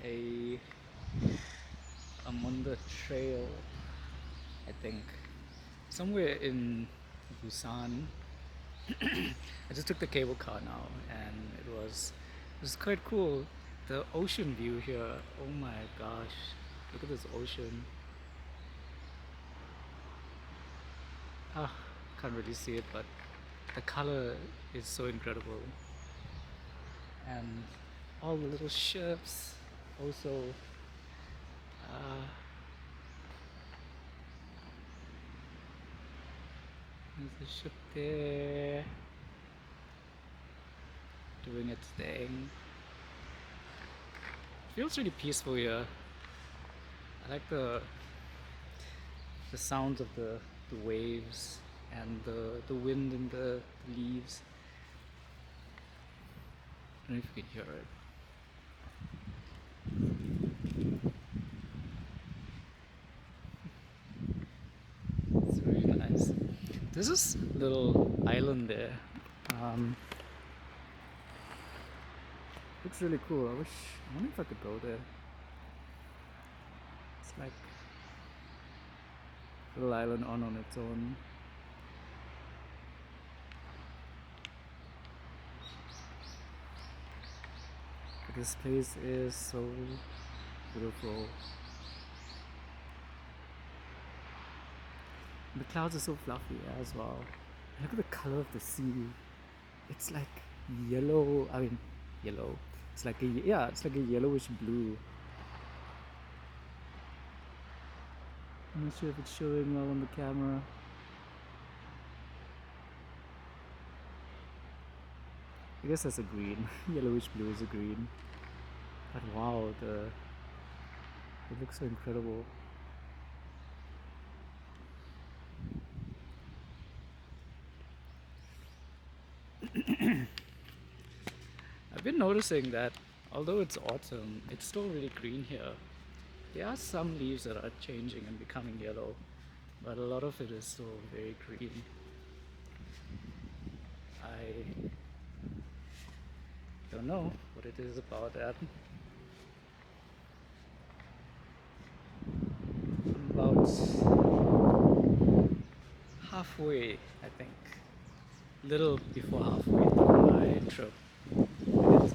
a I'm on the trail, I think, somewhere in Busan. I just took the cable car now, and it was quite cool. The ocean view here. Oh my gosh, look at this ocean. Ah, can't really see it, but the color is so incredible, and all the little ships. Also, uh, there's a ship there doing its thing. Feels really peaceful here. I like the sounds of the waves and the wind in the leaves. I don't know if you can hear it. It's really nice. There's this little island there. Um, looks really cool. I wonder if I could go there. It's like a little island on its own. But this place is so beautiful. The clouds are so fluffy as well. Look at the color of the sea. It's like yellow. I mean, yellow. It's like it's like a yellowish blue. I'm not sure if it's showing well on the camera. I guess that's a green. Yellowish blue is a green. But wow, it looks so incredible. I've been noticing that although it's autumn, it's still really green here. There are some leaves that are changing and becoming yellow, but a lot of it is still very green. I don't know what it is about that. I'm about halfway, I think. Little before halfway through my trip. And it's